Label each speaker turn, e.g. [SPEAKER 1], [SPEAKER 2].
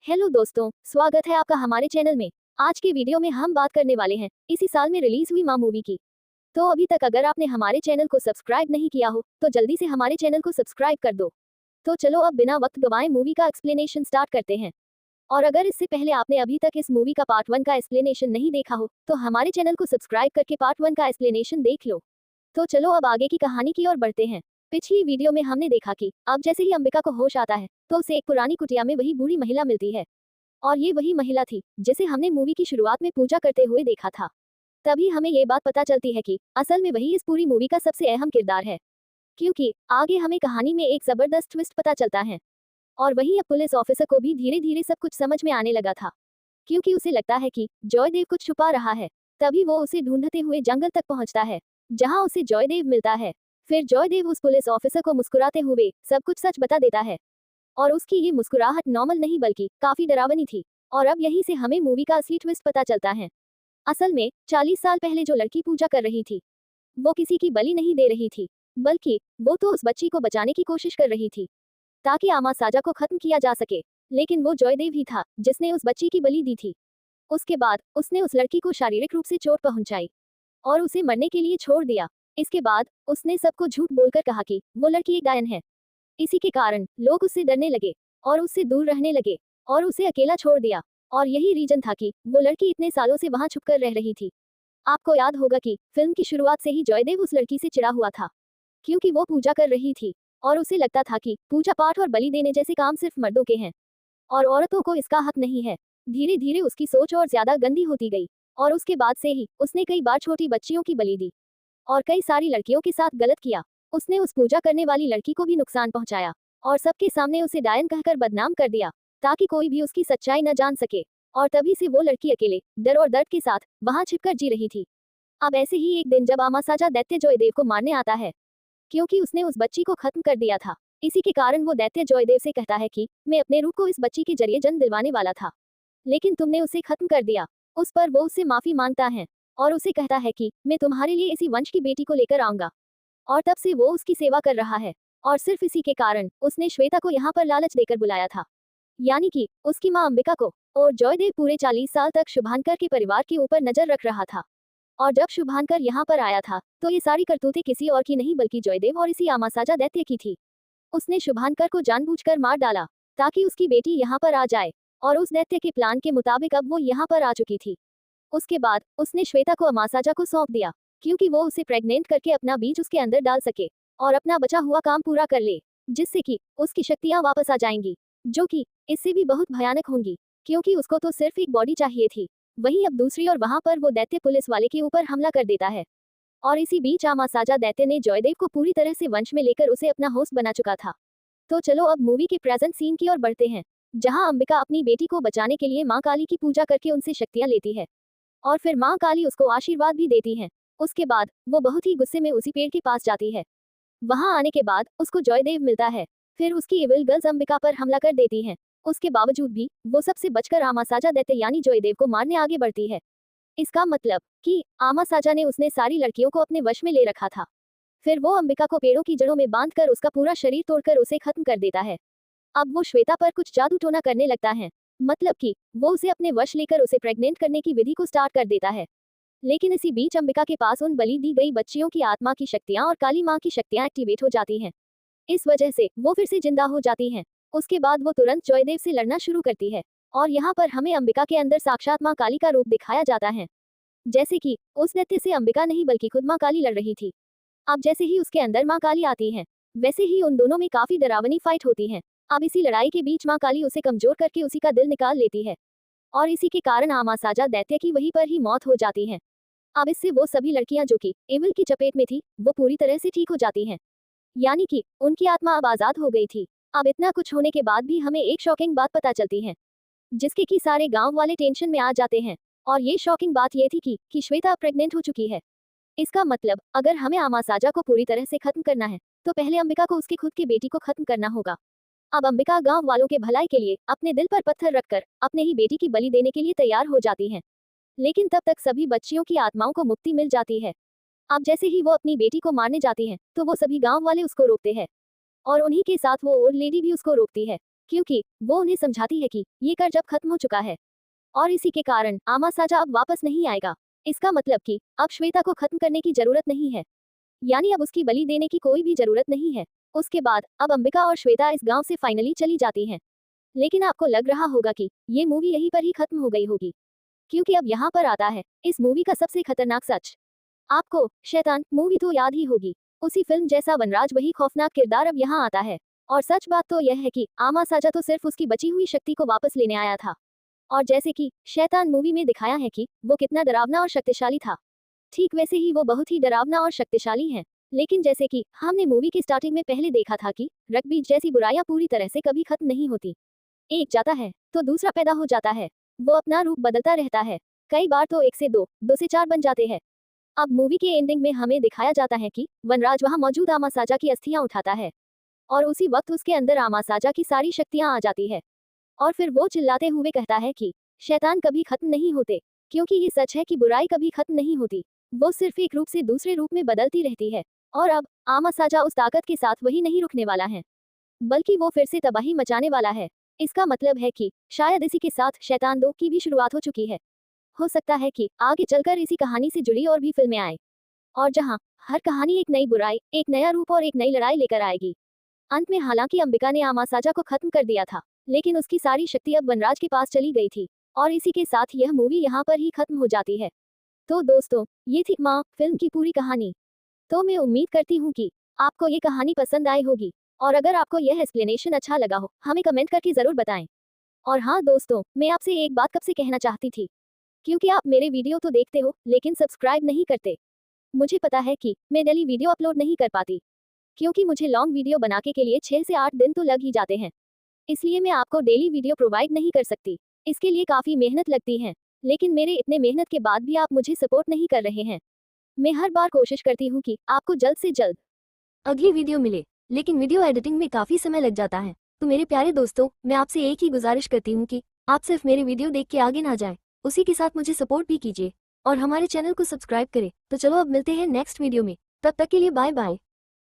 [SPEAKER 1] Hello दोस्तों, स्वागत है आपका हमारे चैनल में। आज के वीडियो में हम बात करने वाले हैं इसी साल में रिलीज हुई माँ मूवी की। तो अभी तक अगर आपने हमारे चैनल को सब्सक्राइब नहीं किया हो तो जल्दी से हमारे चैनल को सब्सक्राइब कर दो। तो चलो अब बिना वक्त गवाए मूवी का एक्सप्लेनेशन स्टार्ट करते हैं। और अगर इससे पहले आपने अभी तक इस मूवी का पार्ट 1 का एक्सप्लेनेशन नहीं देखा हो तो हमारे चैनल को सब्सक्राइब करके पार्ट 1 का एक्सप्लेनेशन देख लो। तो चलो अब आगे की कहानी की ओर बढ़ते हैं। पिछली वीडियो में हमने देखा कि अब जैसे ही अंबिका को होश आता है तो उसे एक पुरानी कुटिया में वही बूढ़ी महिला मिलती है। और ये वही महिला थी जिसे हमने मूवी की शुरुआत में पूजा करते हुए देखा था। तभी हमें ये बात पता चलती है कि असल में वही इस पूरी मूवी का सबसे अहम किरदार है, क्योंकि आगे हमें कहानी में एक जबरदस्त ट्विस्ट पता चलता है। और वहीं अब पुलिस ऑफिसर को भी धीरे धीरे सब कुछ समझ में आने लगा था, क्योंकि उसे लगता है कि जॉयदेव कुछ छुपा रहा है। तभी वो उसे ढूंढते हुए जंगल तक पहुंचता है, जहां उसे जॉयदेव मिलता है। फिर जॉयदेव उस पुलिस ऑफिसर को मुस्कुराते हुए सब कुछ सच बता देता है। और उसकी ये मुस्कुराहट नॉर्मल नहीं बल्कि काफी डरावनी थी। और अब यहीं से हमें मूवी का असली ट्विस्ट पता चलता है। असल में 40 साल पहले जो लड़की पूजा कर रही थी वो किसी की बलि नहीं दे रही थी, बल्कि वो तो उस बच्ची को बचाने की कोशिश कर रही थी ताकि आमा साजा को खत्म किया जा सके। लेकिन वो जॉयदेव ही था जिसने उस बच्ची की बलि दी थी। उसके बाद उसने उस लड़की को शारीरिक रूप से चोट पहुंचाई और उसे मरने के लिए छोड़ दिया। इसके बाद उसने सबको झूठ बोलकर कहा कि वो लड़की एक डायन है। इसी के कारण लोग उससे डरने लगे और उससे दूर रहने लगे और उसे अकेला छोड़ दिया। और यही रीजन था कि वो लड़की इतने सालों से वहां छुपकर रह रही थी। आपको याद होगा कि फिल्म की शुरुआत से ही जॉयदेव उस लड़की से चिढ़ा हुआ था, क्योंकि वो पूजा कर रही थी और उसे लगता था कि पूजा पाठ और बलि देने जैसे काम सिर्फ मर्दों के हैं और औरतों को इसका हक नहीं है। धीरे धीरे उसकी सोच और ज्यादा गंदी होती गई और उसके बाद से ही उसने कई बार छोटी बच्चियों की बलि दी और कई सारी लड़कियों के साथ गलत किया। उसने उस पूजा करने वाली लड़की को भी नुकसान पहुंचाया और सबके सामने उसे डायन कहकर बदनाम कर दिया ताकि कोई भी उसकी सच्चाई न जान सके। और तभी से वो लड़की अकेले डर और दर्द के साथ वहां छिपकर जी रही थी। अब ऐसे ही एक दिन जब आमासाजा दैत्य जॉयदेव को मारने आता है, क्योंकि उसने उस बच्ची को खत्म कर दिया था, इसी के कारण वो दैत्य जॉयदेव से कहता है कि मैं अपने रूप को इस बच्ची के जरिए जन्म दिलवाने वाला था, लेकिन तुमने उसे खत्म कर दिया। उस पर वो उससे माफी मांगता है और उसे कहता है कि मैं तुम्हारे लिए इसी वंश की बेटी को लेकर आऊंगा। और तब से वो उसकी सेवा कर रहा है और सिर्फ इसी के कारण उसने श्वेता को यहाँ पर लालच देकर बुलाया था, यानी कि उसकी माँ अंबिका को। और जॉयदेव पूरे 40 साल तक शुभांकर के परिवार के ऊपर नजर रख रहा था। और जब शुभांकर यहाँ पर आया था तो ये सारी करतूतें किसी और की नहीं बल्कि जॉयदेव और इसी आमासाजा दैत्य की थी। उसने शुभांकर को जानबूझकर मार डाला ताकि उसकी बेटी यहाँ पर आ जाए और उस दैत्य के प्लान के मुताबिक अब वो यहाँ पर आ चुकी थी। उसके बाद उसने श्वेता को आमासाजा को सौंप दिया, क्योंकि वो उसे प्रेग्नेंट करके अपना बीज उसके अंदर डाल सके और अपना बचा हुआ काम पूरा कर ले, जिससे कि उसकी शक्तियां वापस आ जाएंगी, जो कि इससे भी बहुत भयानक होंगी, क्योंकि उसको तो सिर्फ एक बॉडी चाहिए थी। वहीं अब दूसरी ओर वहां पर वो दैत्य पुलिस वाले के ऊपर हमला कर देता है। और इसी बीच आमासाजा दैत्य ने जॉयदेव को पूरी तरह से वंश में लेकर उसे अपना होस्ट बना चुका था। तो चलो अब मूवी के प्रेजेंट सीन की ओर बढ़ते हैं, जहां अंबिका अपनी बेटी को बचाने के लिए माँ काली की पूजा करके उनसे शक्तियां लेती है और फिर माँ काली उसको आशीर्वाद भी देती हैं। उसके बाद वो बहुत ही गुस्से में उसी पेड़ के पास जाती है। वहां आने के बाद उसको जॉयदेव मिलता है। फिर उसकी इविल गर्ल्स अंबिका पर हमला कर देती हैं। उसके बावजूद भी वो सबसे बचकर आमासाजा दैत्य यानी जॉयदेव को मारने आगे बढ़ती है। इसका मतलब कि आमासाजा ने उसने सारी लड़कियों को अपने वश में ले रखा था। फिर वो अंबिका को पेड़ों की जड़ों में बांधकर उसका पूरा शरीर तोड़कर उसे खत्म कर देता है। अब वो श्वेता पर कुछ जादू टोना करने लगता है, मतलब कि वो उसे अपने वश लेकर उसे प्रेग्नेंट करने की विधि को स्टार्ट कर देता है। लेकिन इसी बीच अंबिका के पास उन बलि दी गई बच्चियों की आत्मा की शक्तियां और काली माँ की शक्तियां एक्टिवेट हो जाती हैं। इस वजह से वो फिर से जिंदा हो जाती हैं। उसके बाद वो तुरंत जॉयदेव से लड़ना शुरू करती है और यहाँ पर हमें अंबिका के अंदर साक्षात माँ काली का रूप दिखाया जाता है। जैसे कि उस दैत्य से अंबिका नहीं बल्कि खुद माँ काली लड़ रही थी। अब जैसे ही उसके अंदर माँ काली आती है, वैसे ही उन दोनों में काफी डरावनी फाइट होती है। अब इसी लड़ाई के बीच माँ काली उसे कमजोर करके उसी का दिल निकाल लेती है और इसी के कारण आमासाजा दैत्य की वहीं पर ही मौत हो जाती है। अब इससे वो सभी लड़कियां जो कि एविल की चपेट में थी वो पूरी तरह से ठीक हो जाती हैं, यानी कि उनकी आत्मा अब आजाद हो गई थी। अब इतना कुछ होने के बाद भी हमें एक शॉकिंग बात पता चलती है, जिसके कि सारे गांव वाले टेंशन में आ जाते हैं। और ये शॉकिंग बात ये थी कि श्वेता प्रेग्नेंट हो चुकी है। इसका मतलब अगर हमें आमासाजा को पूरी तरह से खत्म करना है तो पहले अंबिका को उसकी खुद की बेटी को खत्म करना होगा। अब अंबिका गांव वालों के भलाई के लिए अपने दिल पर पत्थर रखकर अपने ही बेटी की बलि देने के लिए तैयार हो जाती है। लेकिन तब तक सभी बच्चियों की आत्माओं को मुक्ति मिल जाती है। अब जैसे ही वो अपनी बेटी को मारने जाती है तो वो सभी गांव वाले उसको रोकते हैं और उन्हीं के साथ वो ओल्ड लेडी भी उसको रोकती है। क्योंकि वो उन्हें समझाती है कि ये कर जब खत्म हो चुका है और इसी के कारण आमासाजा अब वापस नहीं आएगा। इसका मतलब कि अब श्वेता को खत्म करने की जरूरत नहीं है, यानी अब उसकी बलि देने की कोई भी जरूरत नहीं है। उसके बाद अब अंबिका और श्वेता इस गांव से फाइनली चली जाती हैं। लेकिन आपको लग रहा होगा कि ये मूवी यहीं पर ही खत्म हो गई होगी, क्योंकि अब यहाँ पर आता है इस मूवी का सबसे खतरनाक सच। आपको शैतान मूवी तो याद ही होगी, उसी फिल्म जैसा वनराज वही खौफनाक किरदार अब यहाँ आता है। और सच बात तो यह है कि आमासाजा तो सिर्फ उसकी बची हुई शक्ति को वापस लेने आया था। और जैसे कि शैतान मूवी में दिखाया है कि वो कितना डरावना और शक्तिशाली था, ठीक वैसे ही वो बहुत ही डरावना और शक्तिशाली है। लेकिन जैसे कि हमने मूवी की स्टार्टिंग में पहले देखा था कि रग्बी जैसी बुराइयां पूरी तरह से कभी खत्म नहीं होती। एक जाता है तो दूसरा पैदा हो जाता है, वो अपना रूप बदलता रहता है। कई बार तो 1 से 2, 2 से 4 बन जाते हैं। अब मूवी के एंडिंग में हमें दिखाया जाता है कि वनराज वहां मौजूद आमासाजा की अस्थियां उठाता है और उसी वक्त उसके अंदर आमासाजा की सारी शक्तियां आ जाती है और फिर वो चिल्लाते हुए कहता है कि शैतान कभी खत्म नहीं होते, क्योंकि ये सच है कि बुराई कभी खत्म नहीं होती, वो सिर्फ एक रूप से दूसरे रूप में बदलती रहती है। और अब आमासाजा उस ताकत के साथ वही नहीं रुकने वाला है, बल्कि वो फिर से तबाही मचाने वाला है। इसका मतलब है कि शायद इसी के साथ शैतान 2 की भी शुरुआत हो चुकी है। हो सकता है कि आगे चलकर इसी कहानी से जुड़ी और भी फिल्में आए, और जहां हर कहानी एक नई बुराई, एक नया रूप और एक नई लड़ाई लेकर आएगी। अंत में हालांकि अंबिका ने आमासाजा को खत्म कर दिया था, लेकिन उसकी सारी शक्ति अब वनराज के पास चली गई थी और इसी के साथ यह मूवी यहाँ पर ही खत्म हो जाती है। तो दोस्तों, ये थी माँ फिल्म की पूरी कहानी। तो मैं उम्मीद करती हूँ कि आपको ये कहानी पसंद आई होगी, और अगर आपको यह एक्सप्लेनेशन अच्छा लगा हो हमें कमेंट करके जरूर बताएं। और हाँ दोस्तों, मैं आपसे एक बात कब से कहना चाहती थी, क्योंकि आप मेरे वीडियो तो देखते हो लेकिन सब्सक्राइब नहीं करते। मुझे पता है कि मैं डेली वीडियो अपलोड नहीं कर पाती, क्योंकि मुझे लॉन्ग वीडियो बनाने के लिए 6 से 8 दिन तो लग ही जाते हैं, इसलिए मैं आपको डेली वीडियो प्रोवाइड नहीं कर सकती। इसके लिए काफ़ी मेहनत लगती है, लेकिन मेरे इतने मेहनत के बाद भी आप मुझे सपोर्ट नहीं कर रहे हैं। मैं हर बार कोशिश करती हूँ कि आपको जल्द से जल्द अगली वीडियो मिले, लेकिन वीडियो एडिटिंग में काफ़ी समय लग जाता है। तो मेरे प्यारे दोस्तों, मैं आपसे एक ही गुजारिश करती हूँ कि आप सिर्फ मेरे वीडियो देख के आगे ना जाएं, उसी के साथ मुझे सपोर्ट भी कीजिए और हमारे चैनल को सब्सक्राइब करें। तो चलो अब मिलते हैं नेक्स्ट वीडियो में, तब तक के लिए बाय बाय।